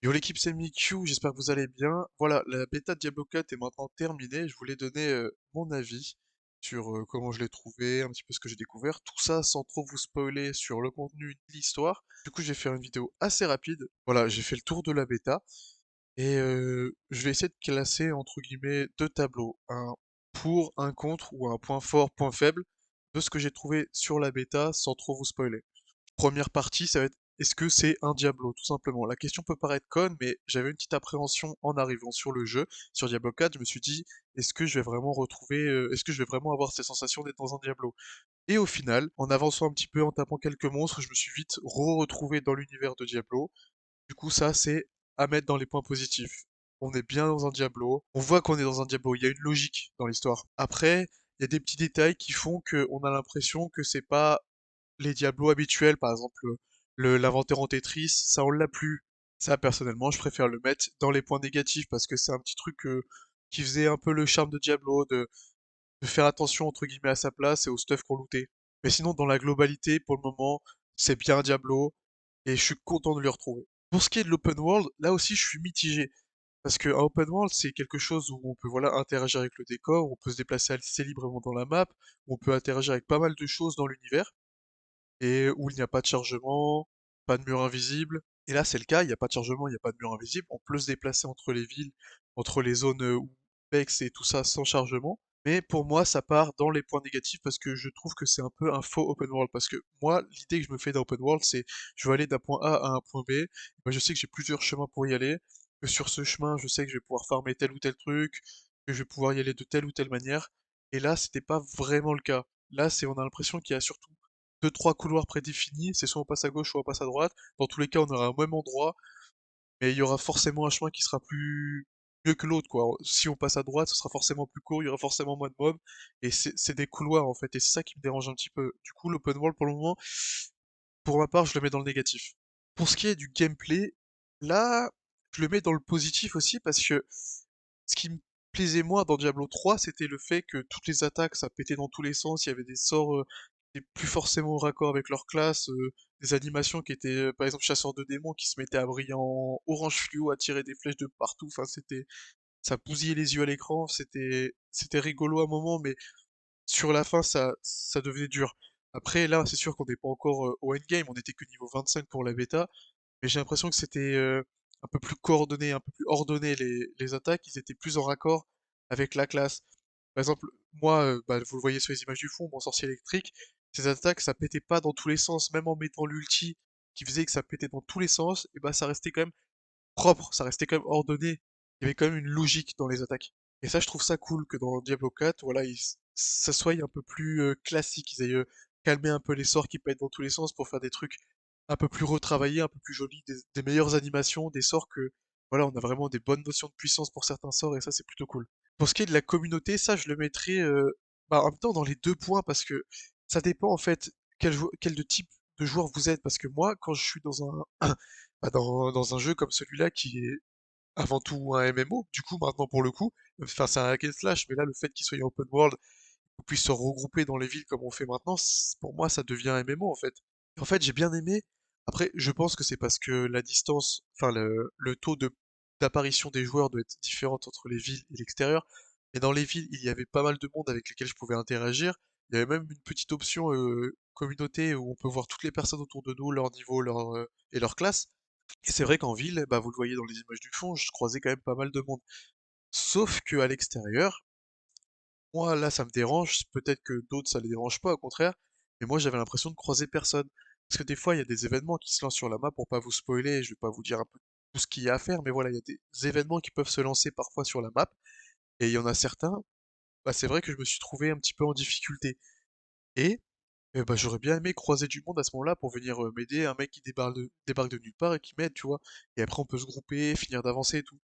Yo l'équipe c'est Mikyou, j'espère que vous allez bien. Voilà, la bêta de Diablo 4 est maintenant terminée. Je voulais donner mon avis sur comment je l'ai trouvé, un petit peu ce que j'ai découvert. Tout ça sans trop vous spoiler sur le contenu de l'histoire. Du coup, je vais faire une vidéo assez rapide. Voilà, j'ai fait le tour de la bêta. Et je vais essayer de classer entre guillemets deux tableaux. Un pour, un contre, ou un point fort, point faible, de ce que j'ai trouvé sur la bêta sans trop vous spoiler. Première partie, ça va être est-ce que c'est un Diablo, tout simplement. La question peut paraître conne, mais j'avais une petite appréhension en arrivant sur le jeu, sur Diablo 4, je me suis dit, est-ce que je vais vraiment retrouver, est-ce que je vais vraiment avoir ces sensations d'être dans un Diablo? Et au final, en avançant un petit peu, en tapant quelques monstres, je me suis vite retrouvé dans l'univers de Diablo. Du coup, ça, c'est à mettre dans les points positifs. On est bien dans un Diablo, on voit qu'on est dans un Diablo, il y a une logique dans l'histoire. Après, il y a des petits détails qui font qu'on a l'impression que c'est pas les Diablos habituels, par exemple l'inventaire en Tetris, ça on l'a plus. Ça personnellement, je préfère le mettre dans les points négatifs parce que c'est un petit truc qui faisait un peu le charme de Diablo, de faire attention entre guillemets à sa place et au stuff qu'on lootait. Mais sinon, dans la globalité, pour le moment, c'est bien Diablo et je suis content de le retrouver. Pour ce qui est de l'open world, là aussi je suis mitigé. Parce que un open world, c'est quelque chose où on peut voilà interagir avec le décor, où on peut se déplacer assez librement dans la map, où on peut interagir avec pas mal de choses dans l'univers et où il n'y a pas de chargement, pas de mur invisible. Et là, c'est le cas, il n'y a pas de chargement, il n'y a pas de mur invisible. On peut se déplacer entre les villes, entre les zones où PEX et tout ça sans chargement. Mais pour moi, ça part dans les points négatifs parce que je trouve que c'est un peu un faux open world. Parce que moi, l'idée que je me fais d'un open world, c'est je veux aller d'un point A à un point B. Moi, je sais que j'ai plusieurs chemins pour y aller. Que sur ce chemin, je sais que je vais pouvoir farmer tel ou tel truc, que je vais pouvoir y aller de telle ou telle manière. Et là, c'était pas vraiment le cas. Là, on a l'impression qu'il y a surtout deux, trois couloirs prédéfinis, c'est soit on passe à gauche, soit on passe à droite. Dans tous les cas, on aura un même endroit, mais il y aura forcément un chemin qui sera plus mieux que l'autre, quoi. Si on passe à droite, ce sera forcément plus court, il y aura forcément moins de mobs, et c'est des couloirs, en fait, et c'est ça qui me dérange un petit peu. Du coup, l'open world, pour le moment, pour ma part, je le mets dans le négatif. Pour ce qui est du gameplay, là, je le mets dans le positif aussi, parce que ce qui me plaisait moi dans Diablo 3, c'était le fait que toutes les attaques, ça pétait dans tous les sens, il y avait des sorts qui étaient plus forcément au raccord avec leur classe, des animations qui étaient, par exemple, chasseurs de démons qui se mettaient à briller en orange fluo, à tirer des flèches de partout, enfin ça bousillait les yeux à l'écran, c'était rigolo à un moment, mais sur la fin, ça devenait dur. Après, là, c'est sûr qu'on n'est pas encore au endgame, on était que niveau 25 pour la bêta, mais j'ai l'impression que c'était un peu plus coordonné, un peu plus ordonné les attaques, ils étaient plus en raccord avec la classe. Par exemple, moi, bah, vous le voyez sur les images du fond, mon sorcier électrique, ses attaques, ça pétait pas dans tous les sens, même en mettant l'ulti qui faisait que ça pétait dans tous les sens, et bah ça restait quand même propre, ça restait quand même ordonné, il y avait quand même une logique dans les attaques. Et ça, je trouve ça cool que dans Diablo 4, voilà, ça soit un peu plus classique, ils aient calmé un peu les sorts qui pètent dans tous les sens pour faire des trucs un peu plus retravaillés, un peu plus jolis, des meilleures animations, des sorts que, voilà, on a vraiment des bonnes notions de puissance pour certains sorts, et ça, c'est plutôt cool. Pour ce qui est de la communauté, ça, je le mettrais, bah, en même temps dans les deux points, parce que ça dépend, en fait, quel de type de joueur vous êtes, parce que moi, quand je suis dans bah, dans un jeu comme celui-là qui est avant tout un MMO, du coup maintenant pour le coup, enfin c'est un hack and slash, mais là le fait qu'il soit en open world, qu'on puisse se regrouper dans les villes comme on fait maintenant, pour moi ça devient un MMO en fait. Et en fait j'ai bien aimé, après je pense que c'est parce que la distance, enfin le taux d'apparition des joueurs doit être différent entre les villes et l'extérieur, et dans les villes il y avait pas mal de monde avec lesquels je pouvais interagir, il y avait même une petite option communauté où on peut voir toutes les personnes autour de nous, leur niveau, et leur classe, et c'est vrai qu'en ville, bah, vous le voyez dans les images du fond, je croisais quand même pas mal de monde. Sauf que à l'extérieur, moi là ça me dérange, peut-être que d'autres ça les dérange pas au contraire, mais moi j'avais l'impression de croiser personne. Parce que des fois il y a des événements qui se lancent sur la map, pour pas vous spoiler, je vais pas vous dire un peu tout ce qu'il y a à faire, mais voilà, il y a des événements qui peuvent se lancer parfois sur la map, et il y en a certains, bah c'est vrai que je me suis trouvé un petit peu en difficulté. Et bah, j'aurais bien aimé croiser du monde à ce moment-là pour venir m'aider, un mec qui débarque de nulle part et qui m'aide, tu vois. Et après on peut se grouper, finir d'avancer et tout.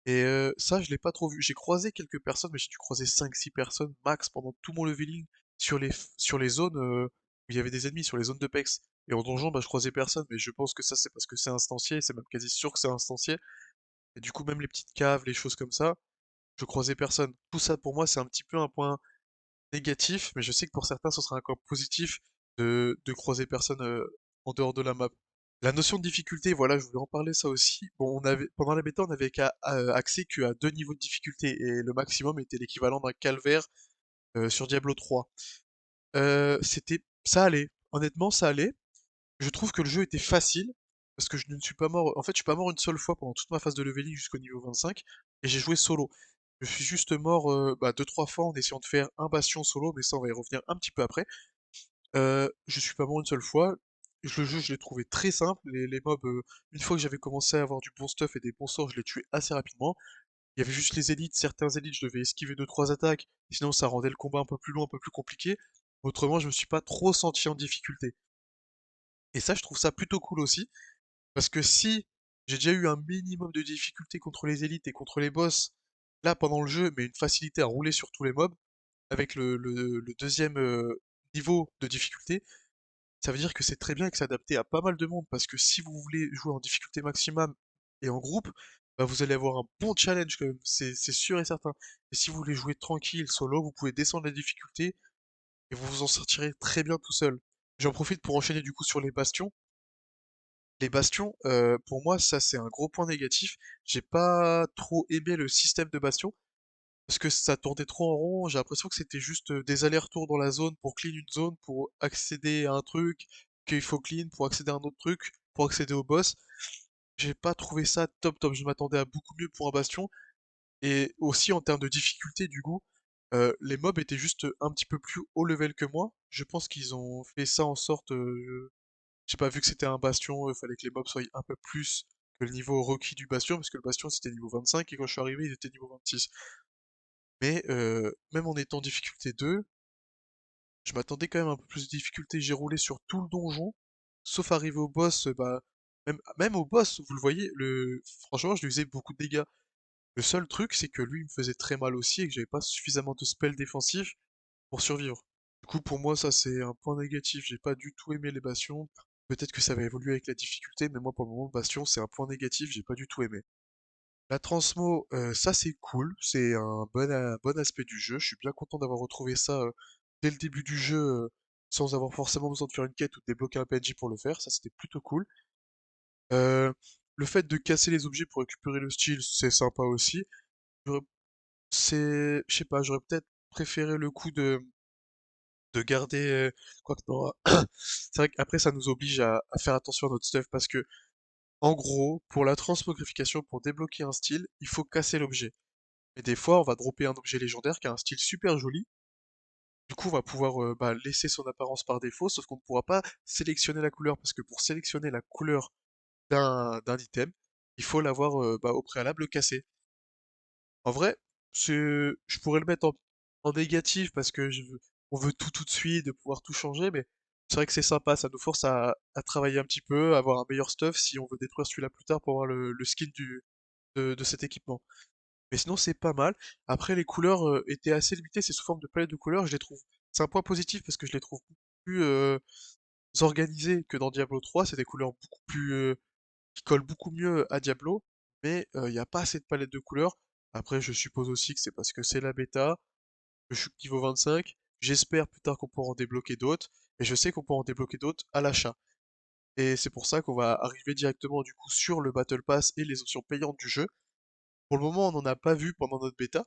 Et ça, je l'ai pas trop vu. J'ai croisé quelques personnes, mais j'ai dû croiser 5 6 personnes max pendant tout mon leveling sur les zones où il y avait des ennemis, sur les zones de PEX. Et en donjon, bah, je croisais personne, mais je pense que ça, c'est parce que c'est instancié, c'est même quasi sûr que c'est instancié. Et du coup, même les petites caves, les choses comme ça, je croisais personne. Tout ça, pour moi, c'est un petit peu un point négatif, mais je sais que pour certains, ce sera un point positif de croiser personne en dehors de la map. La notion de difficulté, voilà, je voulais en parler ça aussi. Bon, pendant la bêta, on avait accès qu'à deux niveaux de difficulté et le maximum était l'équivalent d'un calvaire sur Diablo 3. Ça allait. Honnêtement, ça allait. Je trouve que le jeu était facile parce que je ne suis pas mort. En fait, je suis pas mort une seule fois pendant toute ma phase de leveling jusqu'au niveau 25 et j'ai joué solo. Je suis juste mort deux trois fois en essayant de faire un bastion solo, mais ça on va y revenir un petit peu après. Je suis pas mort une seule fois. Le jeu, je l'ai trouvé très simple. Les mobs, une fois que j'avais commencé à avoir du bon stuff et des bons sorts, je les tuais assez rapidement. Il y avait juste les élites, certains élites, je devais esquiver deux trois attaques, sinon ça rendait le combat un peu plus long, un peu plus compliqué. Autrement, je me suis pas trop senti en difficulté. Et ça, je trouve ça plutôt cool aussi, parce que si j'ai déjà eu un minimum de difficulté contre les élites et contre les boss, là pendant le jeu, mais une facilité à rouler sur tous les mobs, avec le deuxième niveau de difficulté, ça veut dire que c'est très bien et que c'est adapté à pas mal de monde, parce que si vous voulez jouer en difficulté maximum et en groupe, bah vous allez avoir un bon challenge quand même, c'est sûr et certain. Et si vous voulez jouer tranquille, solo, vous pouvez descendre la difficulté et vous vous en sortirez très bien tout seul. J'en profite pour enchaîner du coup sur les bastions. Les bastions, pour moi, ça c'est un gros point négatif. J'ai pas trop aimé le système de bastion, parce que ça tournait trop en rond, j'ai l'impression que c'était juste des allers-retours dans la zone pour clean une zone, pour accéder à un truc qu'il faut clean, pour accéder à un autre truc, pour accéder au boss. J'ai pas trouvé ça top top, je m'attendais à beaucoup mieux pour un bastion. Et aussi en termes de difficulté du coup, les mobs étaient juste un petit peu plus haut level que moi. Je pense qu'ils ont fait ça en sorte, j'ai pas vu que c'était un bastion, il fallait que les mobs soient un peu plus que le niveau requis du bastion, parce que le bastion c'était niveau 25 et quand je suis arrivé il était niveau 26. Mais même en étant difficulté 2, je m'attendais quand même à un peu plus de difficulté. J'ai roulé sur tout le donjon, sauf arrivé au boss, bah même au boss, vous le voyez, franchement je lui faisais beaucoup de dégâts. Le seul truc c'est que lui il me faisait très mal aussi et que j'avais pas suffisamment de spells défensifs pour survivre. Du coup pour moi ça c'est un point négatif, j'ai pas du tout aimé les bastions. Peut-être que ça va évoluer avec la difficulté, mais moi pour le moment bastion c'est un point négatif, j'ai pas du tout aimé. La transmo, ça c'est cool, c'est un bon aspect du jeu. Je suis bien content d'avoir retrouvé ça dès le début du jeu, sans avoir forcément besoin de faire une quête ou de débloquer un PNJ pour le faire. Ça c'était plutôt cool. Euh, le fait de casser les objets pour récupérer le style, c'est sympa aussi. J'aurais- je sais pas, j'aurais peut-être préféré le coup de garder, quoi que non. C'est vrai qu'après ça nous oblige à faire attention à notre stuff parce que, en gros, pour la transmogrification, pour débloquer un style, il faut casser l'objet. Et des fois, on va dropper un objet légendaire qui a un style super joli. Du coup, on va pouvoir bah, laisser son apparence par défaut, sauf qu'on ne pourra pas sélectionner la couleur, parce que pour sélectionner la couleur d'un item, il faut l'avoir bah, au préalable cassé. En vrai, je pourrais le mettre en négatif, parce que on veut tout de suite, de pouvoir tout changer, mais c'est vrai que c'est sympa, ça nous force à travailler un petit peu, à avoir un meilleur stuff si on veut détruire celui-là plus tard pour avoir le skin de cet équipement. Mais sinon, c'est pas mal. Après, les couleurs étaient assez limitées, c'est sous forme de palette de couleurs, je les trouve. C'est un point positif parce que je les trouve beaucoup plus organisées que dans Diablo 3. C'est des couleurs beaucoup plus qui collent beaucoup mieux à Diablo, mais il n'y a pas assez de palette de couleurs. Après, je suppose aussi que c'est parce que c'est la bêta, que je suis niveau 25. J'espère plus tard qu'on pourra en débloquer d'autres, et je sais qu'on pourra en débloquer d'autres à l'achat. Et c'est pour ça qu'on va arriver directement du coup sur le Battle Pass et les options payantes du jeu. Pour le moment, on n'en a pas vu pendant notre bêta,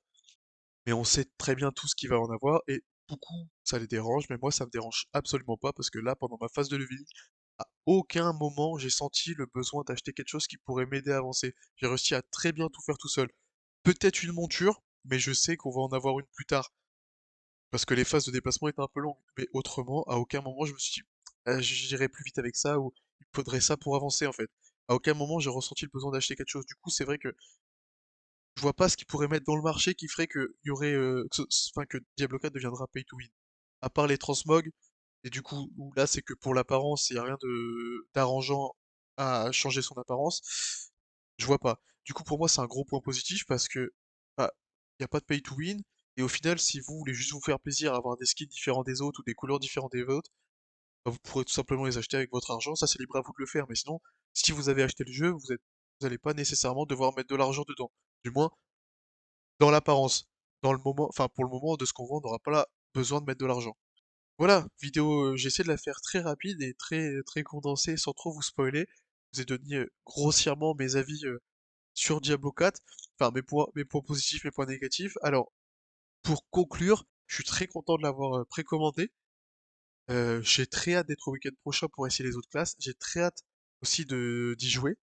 mais on sait très bien tout ce qu'il va en avoir, et beaucoup, ça les dérange, mais moi, ça me dérange absolument pas, parce que là, pendant ma phase de leveling, à aucun moment, j'ai senti le besoin d'acheter quelque chose qui pourrait m'aider à avancer. J'ai réussi à très bien tout faire tout seul. Peut-être une monture, mais je sais qu'on va en avoir une plus tard, parce que les phases de déplacement étaient un peu longues. Mais autrement, à aucun moment, je me suis dit, j'irai plus vite avec ça, ou il faudrait ça pour avancer, en fait. À aucun moment, j'ai ressenti le besoin d'acheter quelque chose. Du coup, c'est vrai que je vois pas ce qu'ils pourraient mettre dans le marché qui ferait que y aurait, enfin, que Diablo 4 deviendra pay to win. À part les transmogs, et du coup, où là, c'est que pour l'apparence, il y a rien de d'arrangeant à changer son apparence. Je vois pas. Du coup, pour moi, c'est un gros point positif parce que, bah, y a pas de pay to win. Et au final, si vous voulez juste vous faire plaisir à avoir des skins différents des autres ou des couleurs différentes des autres, bah, vous pourrez tout simplement les acheter avec votre argent. Ça, c'est libre à vous de le faire. Mais sinon, si vous avez acheté le jeu, vous allez pas nécessairement devoir mettre de l'argent dedans. Du moins, dans l'apparence. Dans le moment, enfin pour le moment, de ce qu'on voit, on n'aura pas là besoin de mettre de l'argent. Voilà, vidéo, j'ai essayé de la faire très rapide et très très condensée sans trop vous spoiler. vous ai donné grossièrement mes avis sur Diablo 4, enfin mes points positifs, mes points négatifs. Alors, pour conclure, je suis très content de l'avoir précommandé. J'ai très hâte d'être au week-end prochain pour essayer les autres classes. J'ai très hâte aussi de d'y jouer.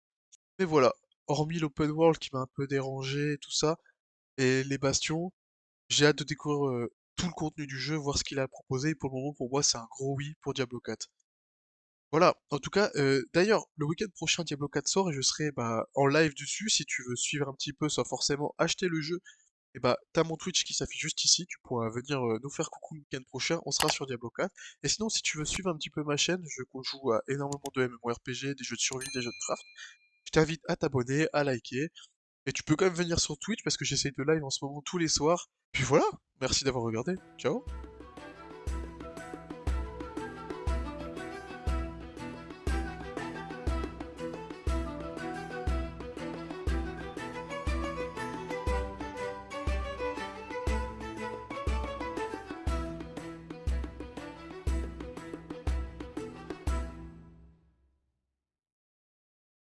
Mais voilà, hormis l'open world qui m'a un peu dérangé et tout ça, et les bastions, j'ai hâte de découvrir tout le contenu du jeu, voir ce qu'il a proposé. Et pour le moment, pour moi, c'est un gros oui pour Diablo 4. Voilà, en tout cas, d'ailleurs, le week-end prochain, Diablo 4 sort et je serai bah, en live dessus. Si tu veux suivre un petit peu sans forcément acheter le jeu, et bah, t'as mon Twitch qui s'affiche juste ici. Tu pourras venir nous faire coucou le week-end prochain. On sera sur Diablo 4. Et sinon, si tu veux suivre un petit peu ma chaîne, je joue à énormément de MMORPG, des jeux de survie, des jeux de craft. Je t'invite à t'abonner, à liker. Et tu peux quand même venir sur Twitch parce que j'essaye de live en ce moment tous les soirs. Puis voilà, merci d'avoir regardé. Ciao!